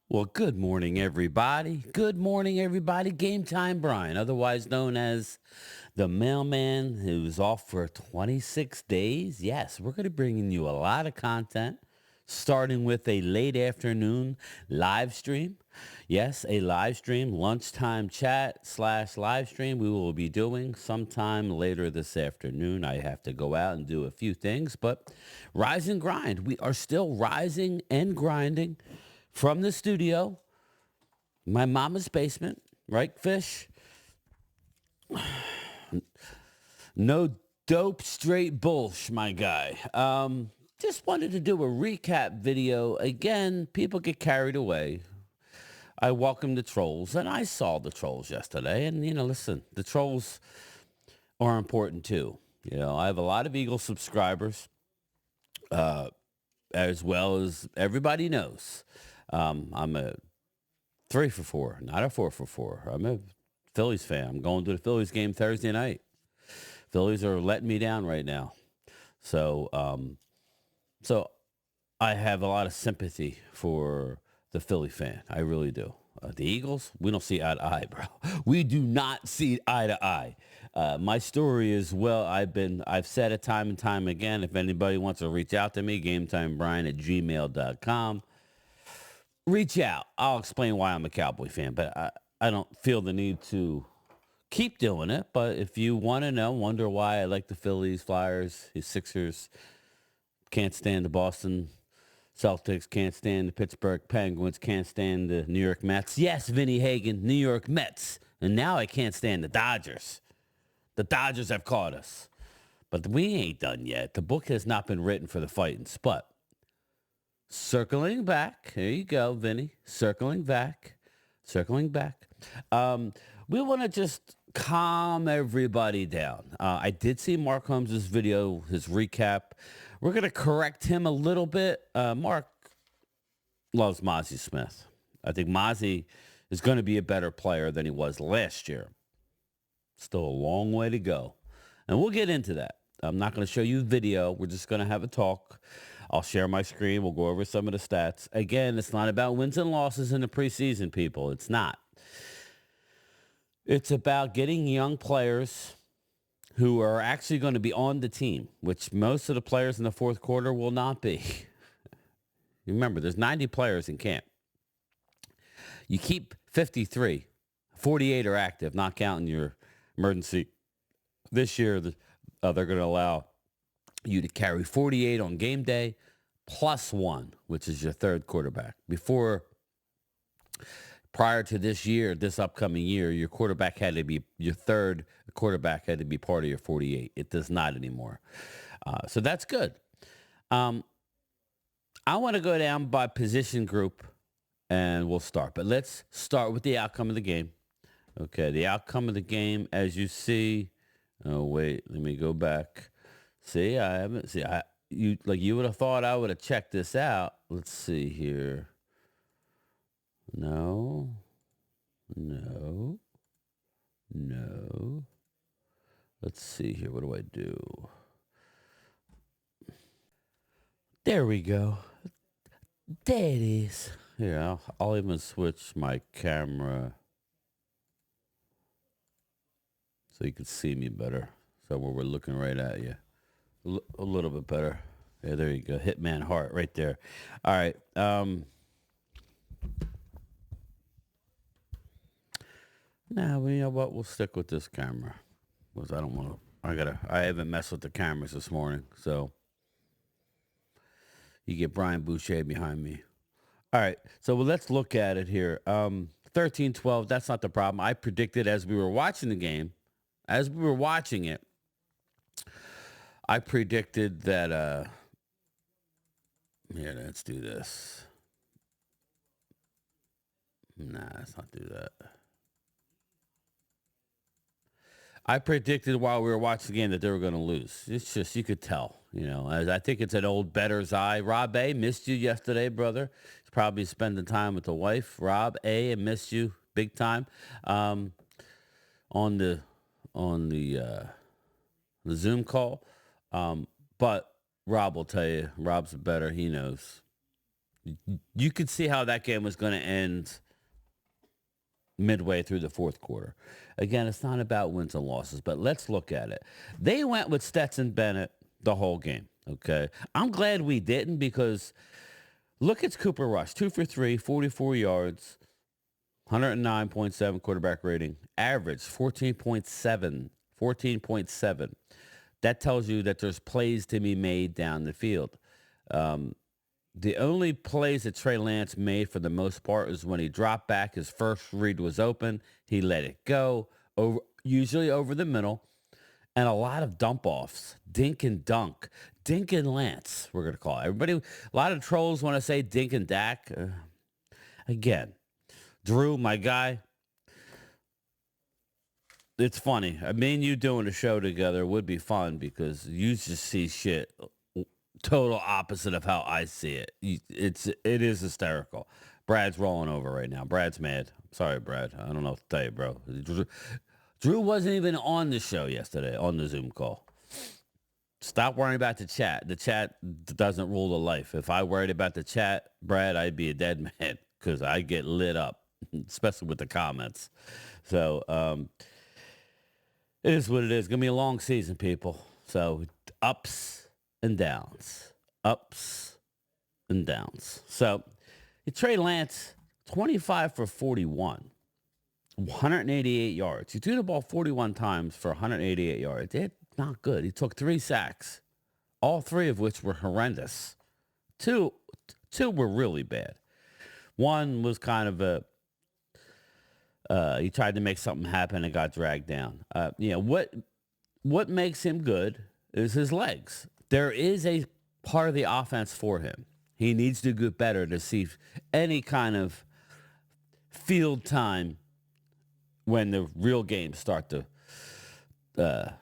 Well, good morning, everybody. Good morning, everybody. Game Time Brian, otherwise known as the mailman who's off for 26 days. Yes, we're going to bring you a lot of content, starting with a late afternoon live stream. Yes, a live stream, lunchtime chat slash live stream we will be doing sometime later this afternoon. I have to go out and do a few things, but rise and grind. We are still rising and grinding from the studio, my mama's basement, right, Fish? No dope, straight bullsh, my guy. Just wanted to do a recap video. Again, people get carried away. I welcome the trolls, and I saw the trolls yesterday. And, listen, the trolls are important too. I have a lot of Eagle subscribers, as well as everybody knows. I'm a 3 for 4, not a 4 for 4. I'm a Phillies fan. I'm going to the Phillies game Thursday night. Phillies are letting me down right now. So I have a lot of sympathy for the Philly fan. I really do. The Eagles, we don't see eye to eye, bro. We do not see eye to eye. My story is, well, I've said it time and time again. If anybody wants to reach out to me, GameTimeBrian@gmail.com. Reach out. I'll explain why I'm a Cowboy fan, but I don't feel the need to keep doing it. But if you want to know, wonder why I like the Phillies, Flyers, his Sixers, can't stand the Boston Celtics, can't stand the Pittsburgh Penguins, can't stand the New York Mets. Yes, Vinny Hagen, New York Mets. And now I can't stand the Dodgers. The Dodgers have caught us. But we ain't done yet. The book has not been written for the fightings. But circling back, here you go, Vinny. Circling back. We want to just calm everybody down. I did see Mark Holmes' video, his recap. We're going to correct him a little bit. Mark loves Mozzie Smith. I think Mozzie is going to be a better player than he was last year. Still a long way to go. And we'll get into that. I'm not going to show you video. We're just going to have a talk. I'll share my screen. We'll go over some of the stats. Again, it's not about wins and losses in the preseason, people. It's not. It's about getting young players who are actually going to be on the team, which most of the players in the fourth quarter will not be. Remember, there's 90 players in camp. You keep 53. 48 are active, not counting your emergency. This year, they're going to allow you to carry 48 on game day plus one, which is your third quarterback. Prior to this year, this upcoming year, your third quarterback had to be part of your 48. It does not anymore. So that's good. I want to go down by position group, and we'll start. But let's start with the outcome of the game. Okay, the outcome of the game, as you see. Oh, wait, let me go back. See, I haven't. You would have thought I would have checked this out. Let's see here. No. Let's see here. What do I do? There we go. There it is. Yeah, I'll even switch my camera so you can see me better. So where we're looking right at you. A little bit better. Yeah, there you go. Hitman Heart right there. All right. Now, you know what? We'll stick with this camera. Because I don't want to. I haven't messed with the cameras this morning. So you get Brian Boucher behind me. All right. So let's look at it here. 13-12, that's not the problem. I predicted as we were watching the game, as we were watching it, I predicted that, here, let's do this. Nah, let's not do that. I predicted while we were watching the game that they were going to lose. It's just, you could tell, I think it's an old bettor's eye. Rob A, missed you yesterday, brother. He's probably spending time with the wife. Rob A, missed you big time. On the Zoom call. But Rob will tell you. Rob's better. He knows. You could see how that game was going to end midway through the fourth quarter. Again, it's not about wins and losses, but let's look at it. They went with Stetson Bennett the whole game. Okay. I'm glad we didn't because look at Cooper Rush 2 for 3, 44 yards, 109.7 quarterback rating, average 14.7. 14.7. That tells you that there's plays to be made down the field. Um, the only plays that Trey Lance made for the most part is when he dropped back, his first read was open, he let it go, usually over the middle, and a lot of dump offs, dink and dunk, dink and Lance, we're going to call it. Everybody, a lot of trolls want to say dink and Dak. Again, Drew, my guy, it's funny. I mean, you doing a show together would be fun because you just see shit total opposite of how I see it. It is hysterical. Brad's rolling over right now. Brad's mad. Sorry, Brad. I don't know what to tell you, bro. Drew wasn't even on the show yesterday on the Zoom call. Stop worrying about the chat. The chat doesn't rule the life. If I worried about the chat, Brad, I'd be a dead man because I get lit up, especially with the comments. So it is what it is. It's going to be a long season, people. So ups and downs. Ups and downs. So Trey Lance, 25 for 41. 188 yards. He threw the ball 41 times for 188 yards. It's not good. He took 3 sacks, all 3 of which were horrendous. Two were really bad. One was kind of he tried to make something happen and got dragged down. What makes him good is his legs. There is a part of the offense for him. He needs to get better to see any kind of field time when the real games start to, like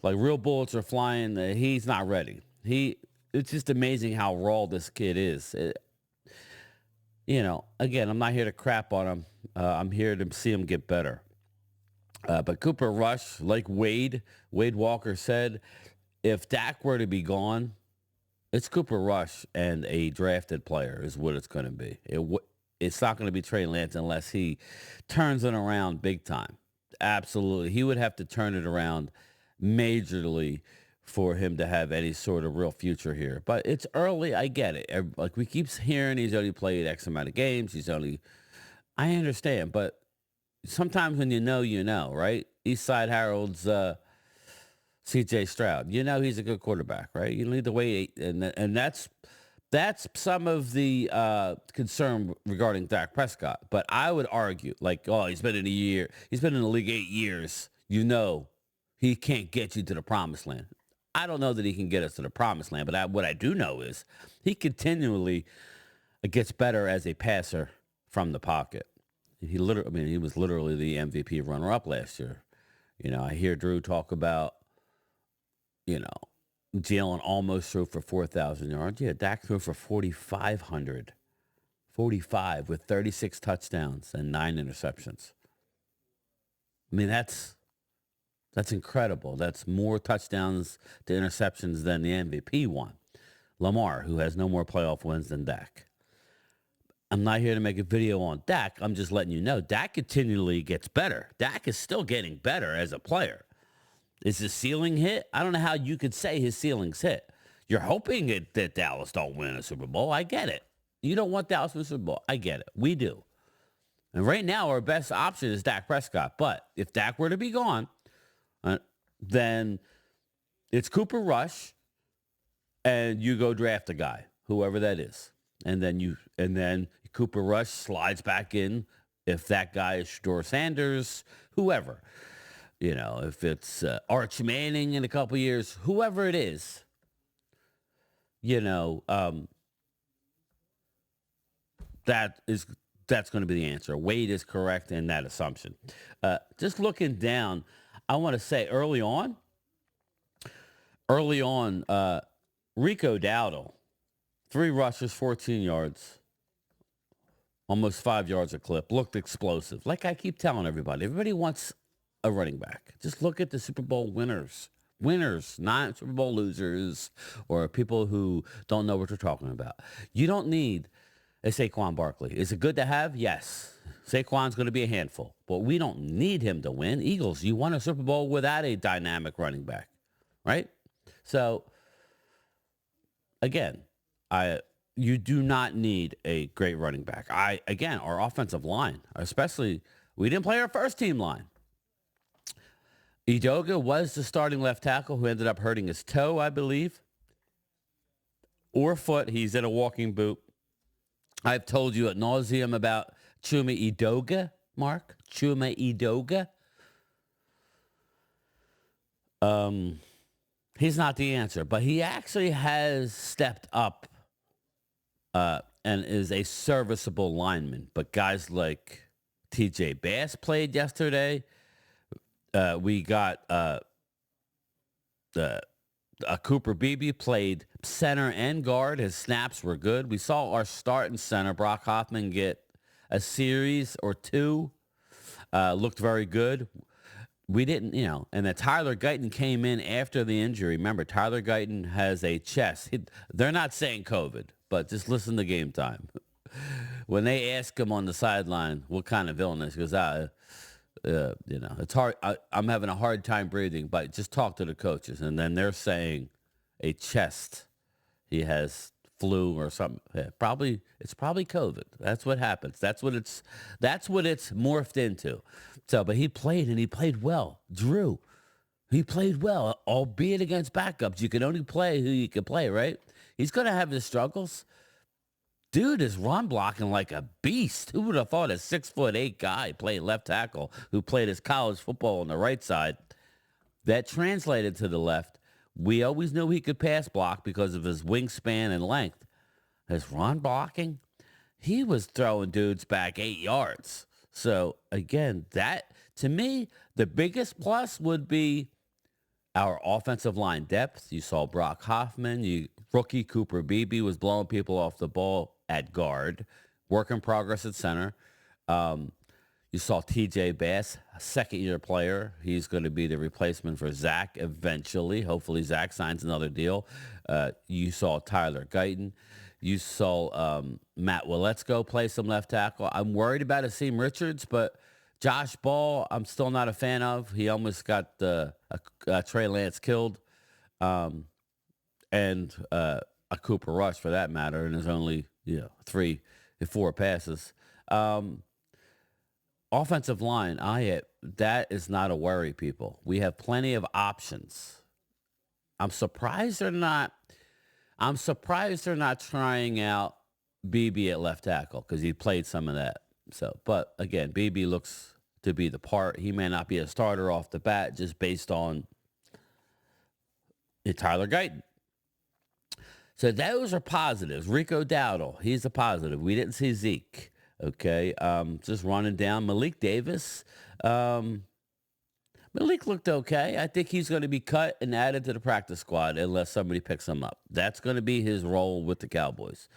real bullets are flying. He's not ready. It's just amazing how raw this kid is. Again, I'm not here to crap on him. I'm here to see him get better. But Cooper Rush, like Wade Walker said, if Dak were to be gone, it's Cooper Rush and a drafted player is what it's going to be. It's not going to be Trey Lance unless he turns it around big time. Absolutely. He would have to turn it around majorly for him to have any sort of real future here. But it's early. I get it. Like we keep hearing he's only played X amount of games. I understand. But sometimes when you know, right? Eastside Harold's C.J. Stroud. He's a good quarterback, right? You need to wait. And that's some of the concern regarding Dak Prescott. But I would argue, he's been in the league 8 years. He can't get you to the promised land. I don't know that he can get us to the promised land, but what I do know is he continually gets better as a passer from the pocket. He was literally the MVP runner-up last year. I hear Drew talk about, Jalen almost threw for 4,000 yards. Yeah, Dak threw for 4,500. 45 with 36 touchdowns and 9 interceptions. I mean, that's incredible. That's more touchdowns to interceptions than the MVP won. Lamar, who has no more playoff wins than Dak. I'm not here to make a video on Dak. I'm just letting you know Dak continually gets better. Dak is still getting better as a player. Is his ceiling hit? I don't know how you could say his ceiling's hit. You're hoping that Dallas don't win a Super Bowl. I get it. You don't want Dallas to win a Super Bowl. I get it. We do. And right now, our best option is Dak Prescott. But if Dak were to be gone, then it's Cooper Rush, and you go draft a guy, whoever that is. And then Cooper Rush slides back in if that guy is Shedeur Sanders, whoever. If it's Arch Manning in a couple years, whoever it is, that's going to be the answer. Wade is correct in that assumption. Just looking down, I want to say early on, Rico Dowdle, 3 rushes, 14 yards, almost 5 yards a clip, looked explosive. Like I keep telling everybody wants a running back. Just look at the Super Bowl winners. winners, not Super Bowl losers, or people who don't know what they're talking about. You don't need a Saquon Barkley. Is it good to have? Yes. Saquon's going to be a handful, but we don't need him to win. Eagles, you won a Super Bowl without a dynamic running back, right? So again, I you do not need a great running back. Our offensive line, especially we didn't play our first team line. Edoga was the starting left tackle who ended up hurting his toe, I believe, or foot. He's in a walking boot. I've told you ad nauseum about Chuma Edoga, Mark. Chuma Edoga. He's not the answer, but he actually has stepped up and is a serviceable lineman. But guys like TJ Bass played yesterday. We got Cooper Beebe played center and guard. His snaps were good. We saw our starting center, Brock Hoffman, get a series or two. Looked very good. We didn't, and then Tyler Guyton came in after the injury. Remember, Tyler Guyton has a chest. They're not saying COVID, but just listen to Game Time. When they ask him on the sideline what kind of illness, he goes, it's hard. I'm having a hard time breathing, but just talk to the coaches. And then they're saying a chest. He has flu or something. Yeah, it's probably COVID. That's what happens. That's what it's morphed into. So, but he played and he played well. Drew, he played well, albeit against backups. You can only play who you can play, right? He's going to have his struggles. Dude is run blocking like a beast. Who would have thought a 6'8" guy playing left tackle who played his college football on the right side? That translated to the left. We always knew he could pass block because of his wingspan and length. His run blocking, he was throwing dudes back 8 yards. So again, that to me, the biggest plus would be our offensive line depth. You saw Brock Hoffman. Rookie Cooper Beebe was blowing people off the ball at guard. Work in progress at center. You saw TJ Bass, a second-year player. He's going to be the replacement for Zach eventually. Hopefully Zach signs another deal. You saw Tyler Guyton. You saw Matt Waletzko play some left tackle. I'm worried about Asim Richards, but Josh Ball, I'm still not a fan of. He almost got Trey Lance killed. And a Cooper Rush for that matter, and there's only 4 passes. Offensive line, that is not a worry, people. We have plenty of options. I'm surprised they're not trying out BB at left tackle because he played some of that. So, but again, BB looks to be the part. He may not be a starter off the bat just based on Tyler Guyton. So those are positives. Rico Dowdle, he's a positive. We didn't see Zeke. Okay, just running down Malik Davis. Malik looked okay. I think he's going to be cut and added to the practice squad unless somebody picks him up. That's going to be his role with the Cowboys.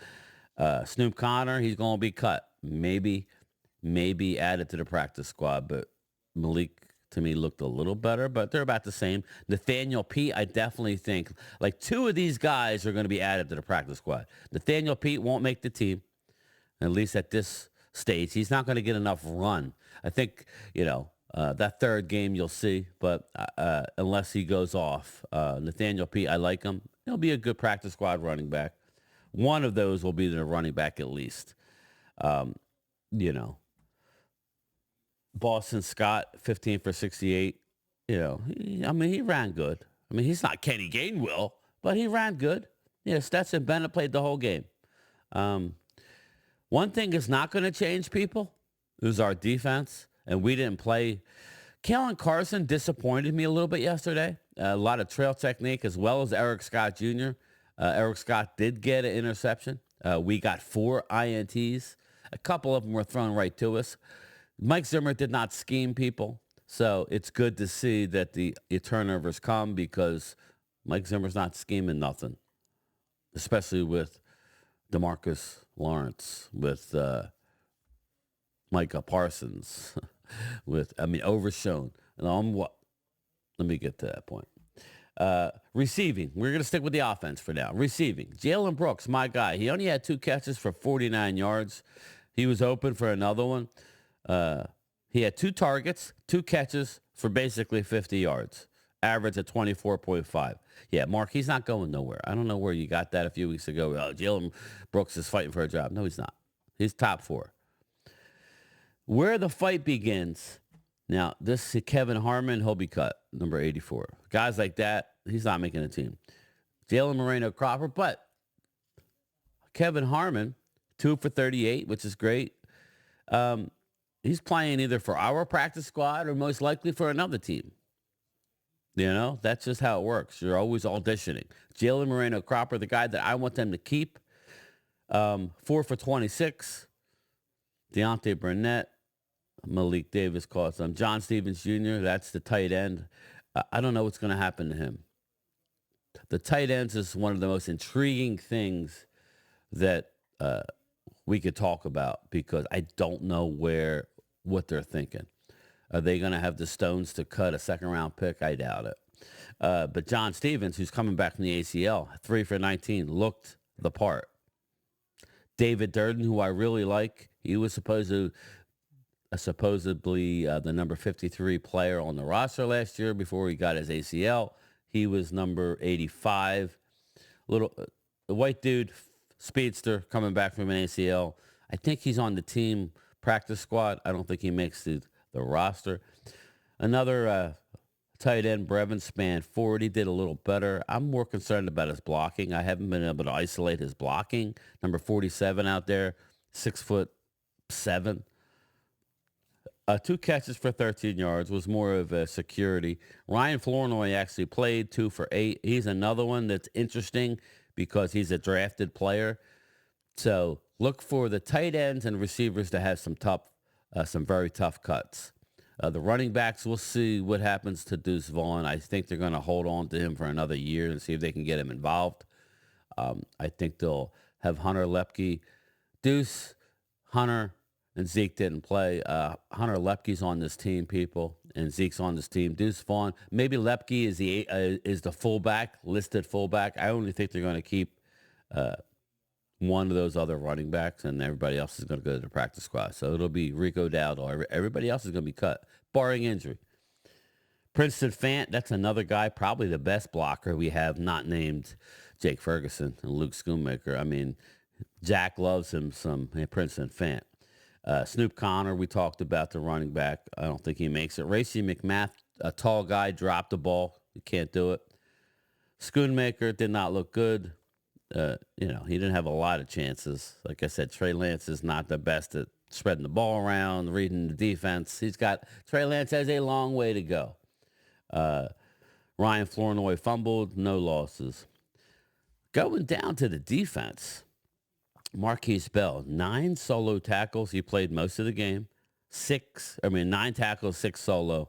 Snoop Connor, he's going to be cut. Maybe added to the practice squad, but Malik to me looked a little better, but they're about the same. Nathaniel Pete, I definitely think like 2 of these guys are going to be added to the practice squad. Nathaniel Pete won't make the team, at least at this stage. He's not going to get enough run. I think, that third game you'll see, but unless he goes off, Nathaniel Pete, I like him. He'll be a good practice squad running back. One of those will be the running back at least. Boston Scott, 15 for 68. He ran good. I mean, he's not Kenny Gainwell, but he ran good. Stetson Bennett played the whole game. One thing is not going to change, people, is our defense, and we didn't play. Kellen Carson disappointed me a little bit yesterday. A lot of trail technique as well as Eric Scott Jr. Eric Scott did get an interception. We got 4 INTs. A couple of them were thrown right to us. Mike Zimmer did not scheme people, so it's good to see that the turnovers come because Mike Zimmer's not scheming nothing, especially with DeMarcus Lawrence, with Micah Parsons, Overshown. Let me get to that point. Receiving. We're going to stick with the offense for now. Receiving. Jalen Brooks, my guy. He only had 2 catches for 49 yards. He was open for another one. Uh, he had 2 targets, 2 catches for basically 50 yards. Average at 24.5. Yeah, Mark, he's not going nowhere. I don't know where you got that a few weeks ago. Oh, Jalen Brooks is fighting for a job. No, he's not. He's top 4. Where the fight begins. Now, this Kevin Harmon, he'll be cut, number 84. Guys like that, he's not making a team. Jalen Moreno Cropper, but Kevin Harmon, 2 for 38, which is great. He's playing either for our practice squad or most likely for another team. You know, that's just how it works. You're always auditioning. Jalen Moreno Cropper, the guy that I want them to keep, 4 for 26. Deontay Burnett, Malik Davis caught some. John Stevens Jr., that's the tight end. I don't know what's going to happen to him. The tight ends is one of the most intriguing things that we could talk about because I don't know what they're thinking. Are they going to have the stones to cut a second-round pick? I doubt it. But John Stevens, who's coming back from the ACL, 3 for 19, looked the part. David Durden, who I really like, he was supposedly the number 53 player on the roster last year before he got his ACL. He was number 85. The white dude, speedster, coming back from an ACL. I think he's on the team practice squad. I don't think he makes the roster. Another tight end, Brevin Spann, he did a little better. I'm more concerned about his blocking. I haven't been able to isolate his blocking. Number 47 out there, 6'7". 2 catches for 13 yards was more of a security. Ryan Flournoy actually played 2 for 8. He's another one that's interesting because he's a drafted player. So look for the tight ends and receivers to have some very tough cuts. The running backs, we'll see what happens to Deuce Vaughn. I think they're going to hold on to him for another year and see if they can get him involved. I think they'll have Hunter Lepke. Deuce, Hunter, and Zeke didn't play. Hunter Lepke's on this team, people, and Zeke's on this team. Deuce Vaughn, maybe Lepke is the fullback, listed fullback. I only think they're going to keep one of those other running backs, and everybody else is going to go to the practice squad. So it'll be Rico Dowdle. Everybody else is going to be cut, barring injury. Princeton Fant, that's another guy, probably the best blocker we have, not named Jake Ferguson and Luke Schoonmaker. I mean, Jack loves him some Princeton Fant. Snoop Connor, we talked about the running back. I don't think he makes it. Racy McMath, a tall guy, dropped the ball. You can't do it. Schoonmaker did not look good. He didn't have a lot of chances. Like I said, Trey Lance is not the best at spreading the ball around, reading the defense. Trey Lance has a long way to go. Ryan Flournoy fumbled, no losses. Going down to the defense, Marquise Bell, 9 solo tackles. He played most of the game. 9 tackles, 6 solo.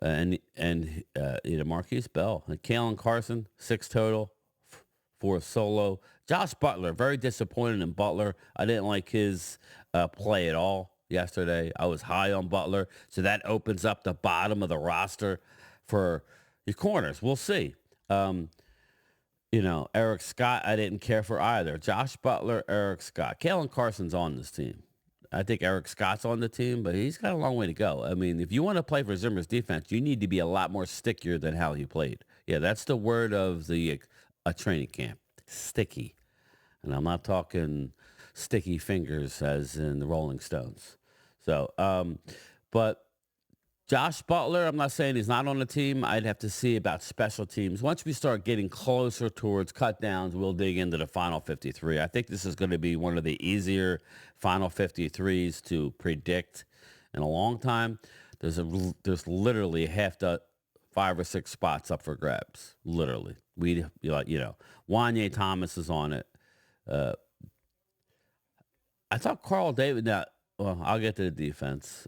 Marquise Bell. And Kalen Carson, 6 total, 4 solo. Josh Butler, very disappointed in Butler. I didn't like his play at all yesterday. I was high on Butler. So that opens up the bottom of the roster for your corners. We'll see. Eric Scott, I didn't care for either. Josh Butler, Eric Scott. Kalen Carson's on this team. I think Eric Scott's on the team, but he's got a long way to go. I mean, if you want to play for Zimmer's defense, you need to be a lot more stickier than how he played. Yeah, that's the word of a training camp. Sticky. And I'm not talking sticky fingers as in the Rolling Stones. So, but Josh Butler, I'm not saying he's not on the team. I'd have to see about special teams. Once we start getting closer towards cut downs, we'll dig into the final 53. I think this is going to be one of the easier final 53s to predict in a long time. There's literally 5 or 6 spots up for grabs. Literally. Wanye Thomas is on it. I thought Carl David, I'll get to the defense.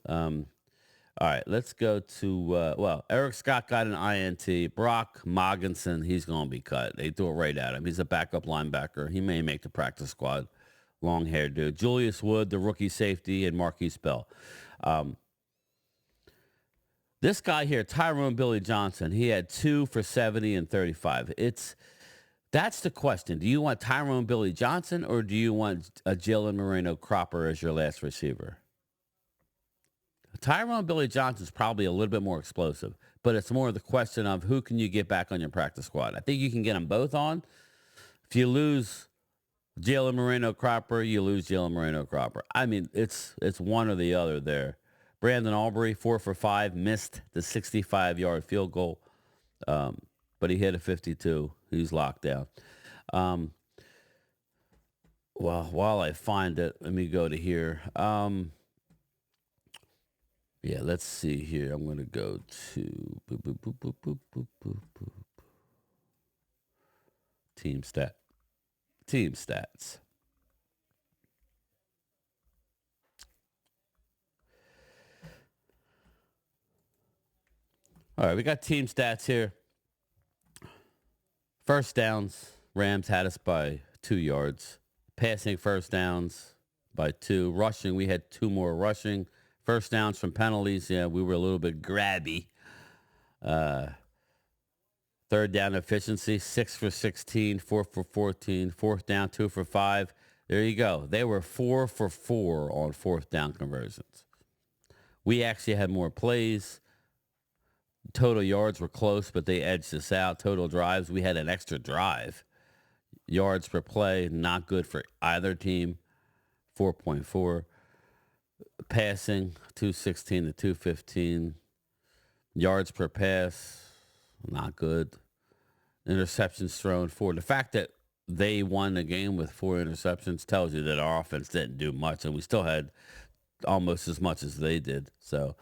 All right, let's go to, Eric Scott got an INT. Brock Moggensen, he's going to be cut. They threw it right at him. He's a backup linebacker. He may make the practice squad. Long-haired dude. Julius Wood, the rookie safety, and Marquise Bell. This guy here, Tyrone Billy Johnson, he had 2 for 70 and 35. That's the question. Do you want Tyrone Billy Johnson or do you want a Jalen Moreno Cropper as your last receiver? Tyrone Billy Johnson's probably a little bit more explosive, but it's more the question of who can you get back on your practice squad. I think you can get them both on. If you lose Jalen Moreno Cropper, you lose Jalen Moreno Cropper. I mean, it's one or the other there. Brandon Aubrey, 4 for 5, missed the 65-yard field goal, um, but he hit a 52. He's locked down. Um, well, while I find it, let me go to here. Yeah, let's see here. I'm going to go to boop, boop, boop, boop, boop, boop, boop, boop. Team stat. Team stats. All right, we got team stats here. First downs, Rams had us by 2 yards. Passing first downs by 2. Rushing, we had 2 more rushing. First downs from penalties, yeah, we were a little bit grabby. Uh, Third down efficiency, 6 for 16, 4 for 14. Fourth down, 2 for 5. There you go. They were 4 for 4 on fourth down conversions. We actually had more plays. Total yards were close, but they edged us out. Total drives, we had an extra drive. Yards per play, not good for either team, 4.4. Passing, 216 to 215. Yards per pass, not good. Interceptions thrown, 4. The fact that they won the game with 4 interceptions tells you that our offense didn't do much, and we still had almost as much as they did. So,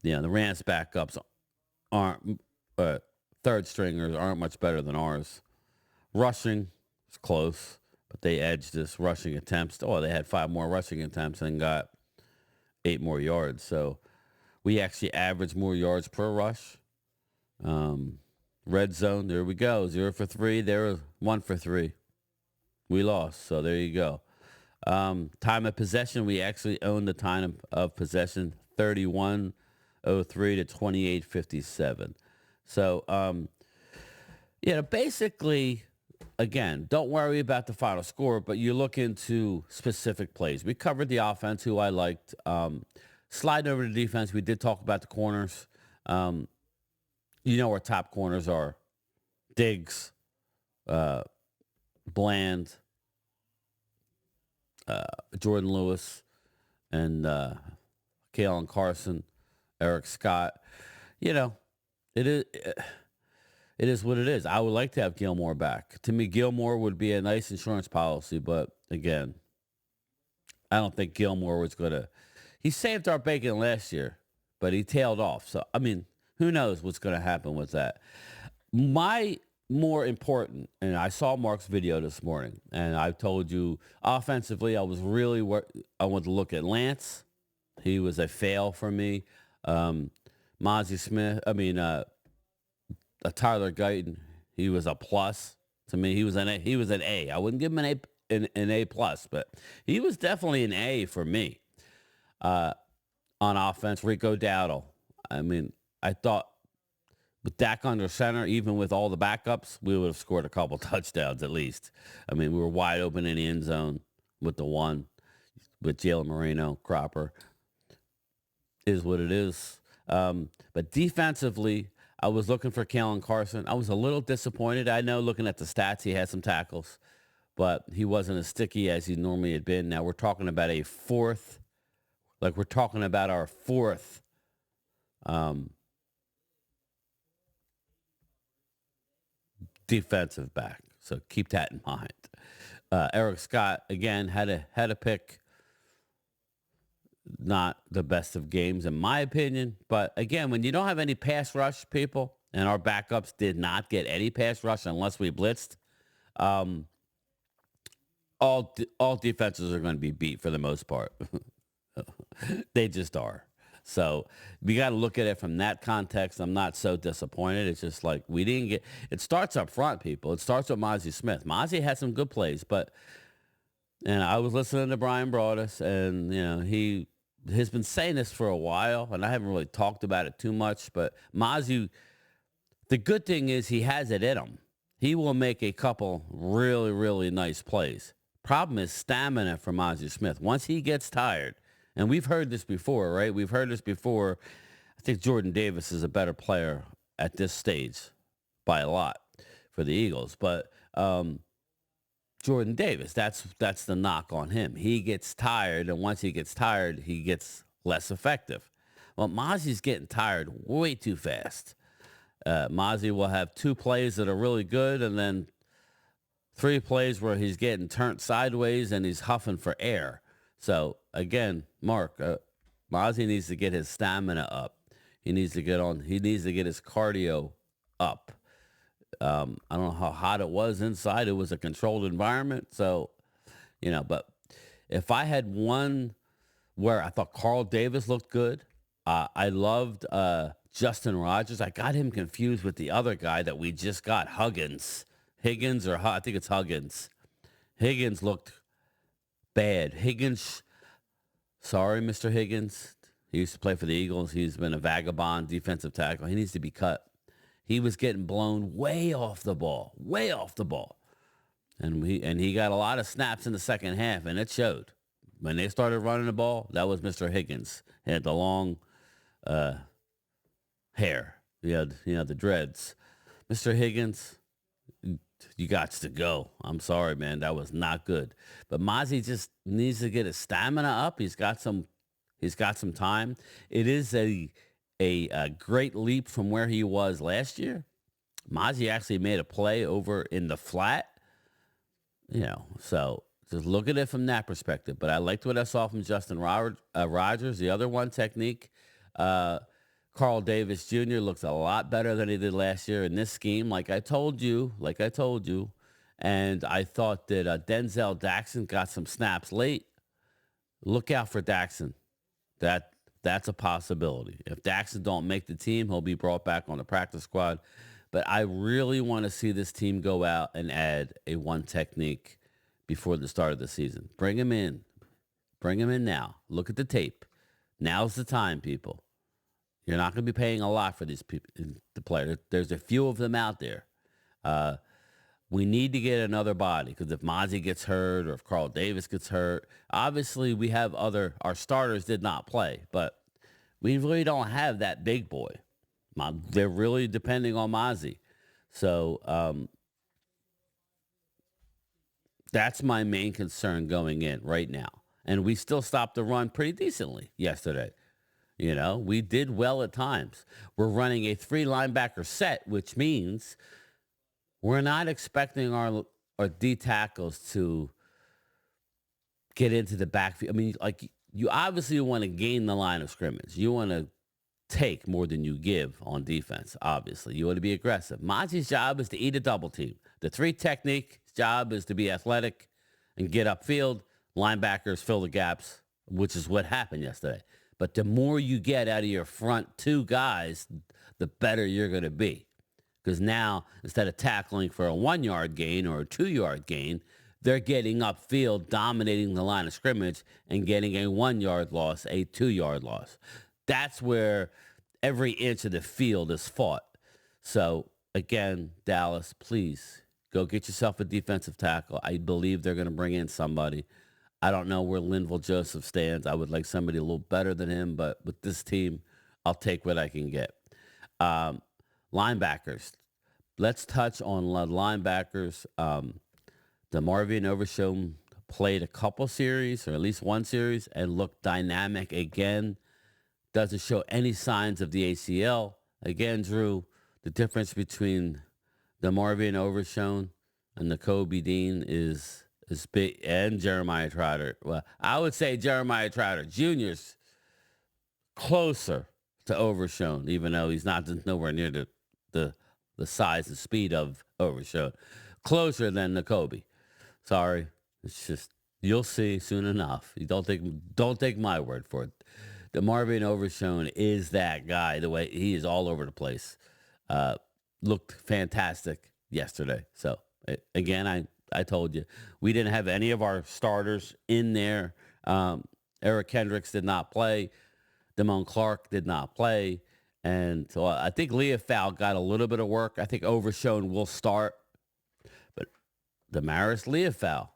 the Rams backups aren't, third stringers aren't much better than ours. Rushing is close, but they edged us. Rushing attempts, they had 5 more rushing attempts and got 8 more yards. So we actually averaged more yards per rush. Red zone, there we go. 0 for 3. They were 1 for 3. We lost, so there you go. Time of possession, we actually owned the time of possession, 31:03 to 28:57. So, basically, again, don't worry about the final score, but you look into specific plays. We covered the offense, who I liked. Sliding over to defense, we did talk about the corners. Our top corners are Diggs, Bland, Jordan Lewis, and Kalen Carson, Eric Scott. It is what it is. I would like to have Gilmore back. To me, Gilmore would be a nice insurance policy, but again, I don't think Gilmore was going to. He saved our bacon last year, but he tailed off. So, I mean, who knows what's going to happen with that. My more important, and I saw Mark's video this morning, and I told you offensively, I was really I wanted to look at Lance. He was a fail for me. Mozzie Smith, Tyler Guyton, he was a plus to me. He was an A. He was an A. I wouldn't give him an A plus, but he was definitely an A for me. On offense, Rico Dowdle. I thought with Dak under center, even with all the backups, we would have scored a couple touchdowns at least. We were wide open in the end zone with the one, with Jalen Moreno, Cropper. Is what it is. But defensively, I was looking for Kalen Carson. I was a little disappointed. I know looking at the stats, he had some tackles, but he wasn't as sticky as he normally had been. Now we're talking about we're talking about our fourth defensive back. So keep that in mind. Eric Scott, again, had a pick. Not the best of games, in my opinion. But again, when you don't have any pass rush, people, and our backups did not get any pass rush unless we blitzed, all defenses are going to be beat for the most part. They just are. So we got to look at it from that context. I'm not so disappointed. It's just like we didn't get. It starts up front, people. It starts with Mozzie Smith. Mozzie had some good plays, and I was listening to Brian Broaddus, and he has been saying this for a while, and I haven't really talked about it too much. But Mazi, the good thing is he has it in him. He will make a couple really, really nice plays. Problem is stamina for Mazi Smith. Once he gets tired, and we've heard this before, right? We've heard this before. I think Jordan Davis is a better player at this stage by a lot for the Eagles. But Jordan Davis, that's the knock on him. He gets tired, and once he gets tired, he gets less effective. Well, Mozzie's getting tired way too fast. Mozzie will have two plays that are really good, and then three plays where he's getting turned sideways and he's huffing for air. So again, Mark, Mozzie needs to get his stamina up. He needs to get on. He needs to get his cardio up. I don't know how hot it was inside. It was a controlled environment, so But if I had one where I thought Carl Davis looked good, I loved Justin Rogers. I got him confused with the other guy that we just got, Higgins, or I think it's Huggins. Higgins looked bad. Sorry, Mr. Higgins. He used to play for the Eagles. He's been a vagabond defensive tackle. He needs to be cut. He was getting blown way off the ball, and he got a lot of snaps in the second half, and it showed. When they started running the ball, that was Mr. Higgins. He had the long hair. He had the dreads. Mr. Higgins, you got to go. I'm sorry, man. That was not good. But Mozzie just needs to get his stamina up. He's got some time. It is a great leap from where he was last year. Mozzie actually made a play over in the flat. So just look at it from that perspective. But I liked what I saw from Justin Rogers. The other one, technique. Carl Davis Jr. looks a lot better than he did last year in this scheme. Like I told you. And I thought that Denzel Daxon got some snaps late. Look out for Daxon. That's a possibility. If Daxon don't make the team, he'll be brought back on the practice squad. But I really want to see this team go out and add a one technique before the start of the season. Bring him in. Bring him in now. Look at the tape. Now's the time, people. You're not going to be paying a lot for these people to play. There's a few of them out there. We need to get another body because if Mozzie gets hurt or if Carl Davis gets hurt, obviously we have our starters did not play, but we really don't have that big boy. They're really depending on Mozzie. So that's my main concern going in right now. And we still stopped the run pretty decently yesterday. We did well at times. We're running a 3 linebacker set, which means we're not expecting our D tackles to get into the backfield. I mean, like you obviously want to gain the line of scrimmage. You want to take more than you give on defense. Obviously, you want to be aggressive. Mozzie's job is to eat a double team. The 3 technique's job is to be athletic and get upfield. Linebackers fill the gaps, which is what happened yesterday. But the more you get out of your front 2 guys, the better you're going to be. Because now, instead of tackling for a 1-yard gain or a 2-yard gain, they're getting upfield, dominating the line of scrimmage, and getting a 1-yard loss, a 2-yard loss. That's where every inch of the field is fought. So, again, Dallas, please go get yourself a defensive tackle. I believe they're going to bring in somebody. I don't know where Linval Joseph stands. I would like somebody a little better than him, but with this team, I'll take what I can get. Linebackers. Let's touch on linebackers. DeMarvion Overshown played a couple series, or at least one series, and looked dynamic again. Doesn't show any signs of the ACL. Again, Drew, the difference between DeMarvion Overshown and Nakobe Dean is big, and Jeremiah Trotter. Well, I would say Jeremiah Trotter Jr.'s closer to Overshown, even though he's not nowhere near the size and speed of Overshown. Closer than Nakobe. Sorry. It's just, you'll see soon enough. You don't take my word for it. DeMarvion Overshown is that guy. The way he is all over the place. Looked fantastic yesterday. So again, I told you we didn't have any of our starters in there Eric Kendricks did not play. Damone Clark did not play. And so I think Leah Fowl got a little bit of work. I think Overshone will start. But Damaris Leofow,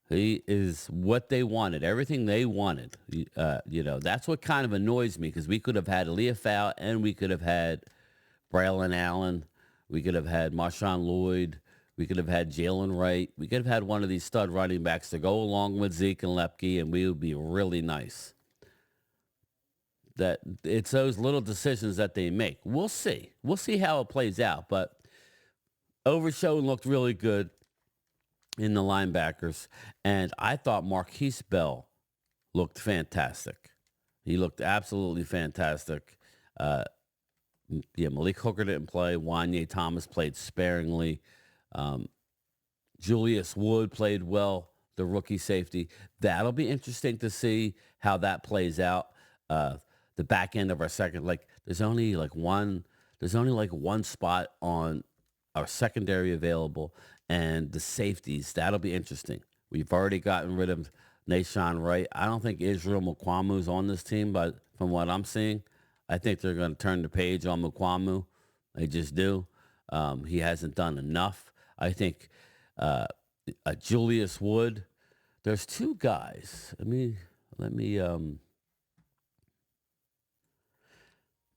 he is what they wanted, everything they wanted. That's what kind of annoys me because we could have had Leofow and we could have had Braylon Allen. We could have had Marshawn Lloyd. We could have had Jalen Wright. We could have had one of these stud running backs to go along with Zeke and Lepke, and we would be really nice. That it's those little decisions that they make. We'll see. We'll see how it plays out. But Overshone looked really good in the linebackers, and I thought Marquise Bell looked fantastic. He looked absolutely fantastic. Malik Hooker didn't play. Wanye Thomas played sparingly. Julius Wood played well, the rookie safety. That'll be interesting to see how that plays out. The back end of our second, there's only one spot on our secondary available, and the safeties, that'll be interesting. We've already gotten rid of Nashawn Wright. I don't think Israel Mukwamu's on this team, but from what I'm seeing, I think they're going to turn the page on Mukwamu. They just do. He hasn't done enough. I think Julius Wood. There's two guys.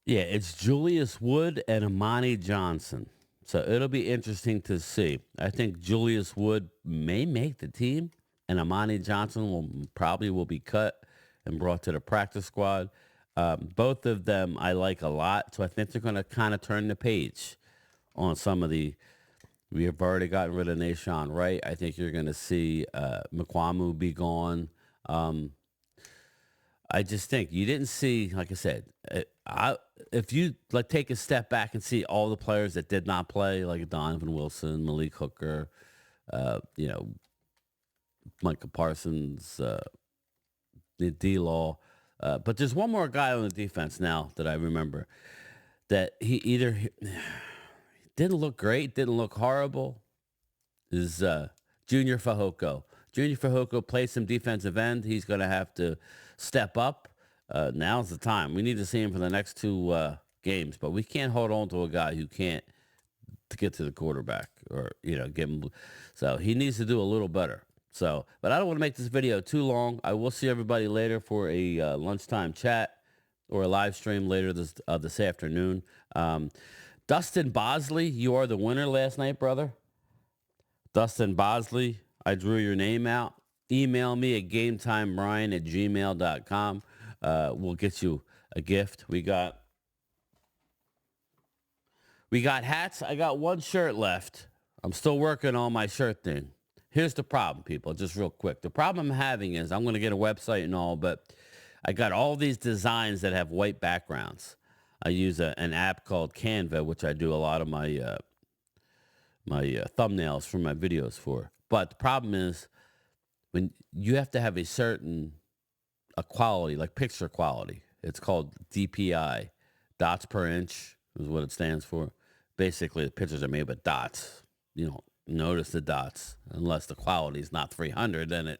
It's Julius Wood and Amani Johnson. So it'll be interesting to see. I think Julius Wood may make the team, and Amani Johnson will be cut and brought to the practice squad. Both of them I like a lot, so I think they're going to kind of turn the page on some of the. We have already gotten rid of Nashawn Wright. I think you're going to see Mukwamu be gone. I just think you didn't see, like I said, if you take a step back and see all the players that did not play, like Donovan Wilson, Malik Hooker, Micah Parsons, D-Law. But there's one more guy on the defense now that I remember that he either didn't look great, didn't look horrible, is Junior Fahoko. Junior Fahoko plays some defensive end. He's going to have to step up. Now's the time. We need to see him for the next two games, but we can't hold on to a guy who can't to get to the quarterback or, give him. So he needs to do a little better. So, but I don't want to make this video too long. I will see everybody later for a lunchtime chat or a live stream later this afternoon. Dustin Bosley, you are the winner last night, brother. Dustin Bosley, I drew your name out. Email me at gametimebryan@gmail.com. We'll get you a gift. We got hats. I got one shirt left. I'm still working on my shirt thing. Here's the problem, people, just real quick. The problem I'm having is I'm going to get a website and all, but I got all these designs that have white backgrounds. I use an app called Canva, which I do a lot of my thumbnails for my videos for. But the problem is when you have to have a certain quality, like picture quality. It's called DPI, dots per inch is what it stands for. Basically, the pictures are made with dots. You don't notice the dots unless the quality is not 300. Then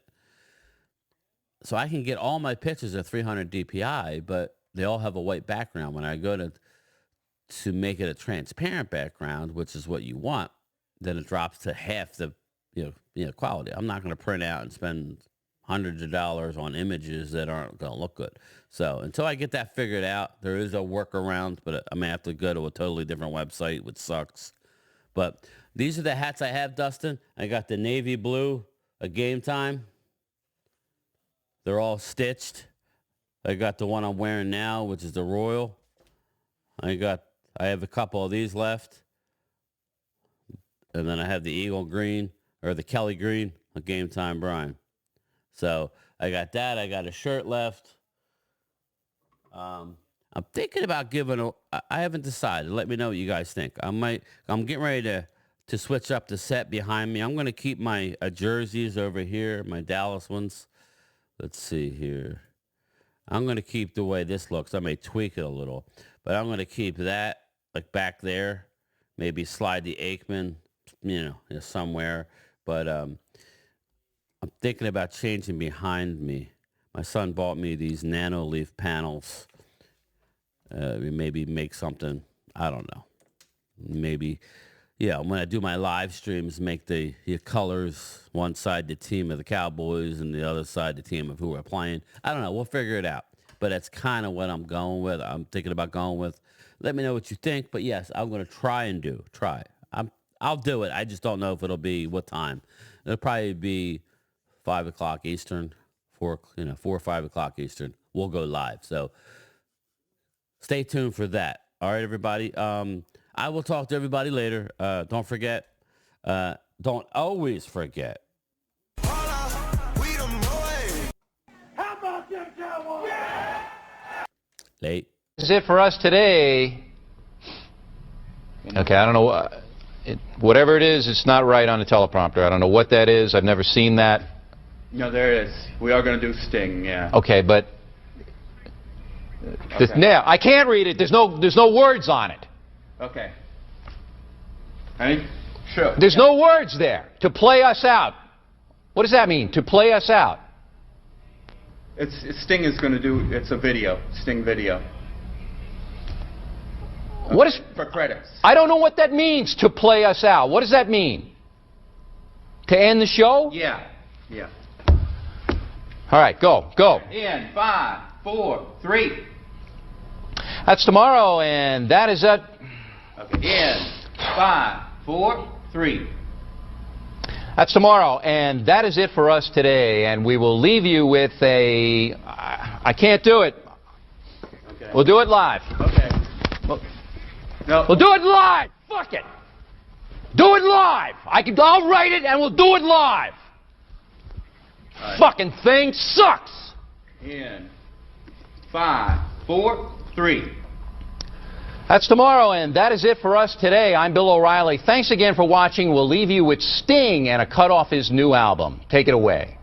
so I can get all my pictures at 300 DPI, but they all have a white background. When I go to make it a transparent background, which is what you want, then it drops to half the quality. I'm not going to print out and spend hundreds of dollars on images that aren't going to look good. So until I get that figured out, there is a workaround, but I'm going to have to go to a totally different website, which sucks. But these are the hats I have, Dustin. I got the navy blue, a Game Time. They're all stitched. I got the one I'm wearing now, which is the Royal. I have a couple of these left. And then I have the Eagle Green, or the Kelly Green, a Game Time Brian. So I got that. I got a shirt left. I'm thinking about I haven't decided. Let me know what you guys think. I'm getting ready to switch up the set behind me. I'm going to keep my jerseys over here, my Dallas ones. Let's see here. I'm going to keep the way this looks. I may tweak it a little, but I'm going to keep that back there. Maybe slide the Aikman, somewhere. But I'm thinking about changing behind me. My son bought me these nano leaf panels. Maybe make something. I don't know. Maybe, yeah, when I do my live streams, make the colors, one side the team of the Cowboys and the other side the team of who we're playing. I don't know. We'll figure it out. But that's kind of what I'm going with. I'm thinking about going with. Let me know what you think. But yes, I'm going to try. I'll do it. I just don't know if it'll be what time. It'll probably be 5 o'clock Eastern, 4 or 5 o'clock Eastern. We'll go live. So stay tuned for that. All right, everybody. I will talk to everybody later. Don't forget. Don't always forget. How about them Cowboys? Yeah! Late. This is it for us today. Okay, I don't know. Whatever it is, it's not right on the teleprompter. I don't know what that is. I've never seen that. No, there it is. We are going to do Sting, yeah. Okay, but now I can't read it. There's no words on it. Okay. Ready? Sure. There's no words there. To play us out. What does that mean? To play us out. Sting is going to do. It's a video. Sting video. Okay. What is for credits? I don't know what that means. To play us out. What does that mean? To end the show? Yeah. Yeah. All right, go. In 5, 4, 3. That's tomorrow, and that is it. Okay. In 5, 4, 3. That's tomorrow, and that is it for us today. And we will leave you with a. I can't do it. Okay. We'll do it live. Okay. No. We'll do it live. Fuck it. Do it live. I'll write it, and we'll do it live. Right. Fucking thing sucks. In 5, 4, 3. That's tomorrow, and that is it for us today. I'm Bill O'Reilly. Thanks again for watching. We'll leave you with Sting and a cut off his new album. Take it away.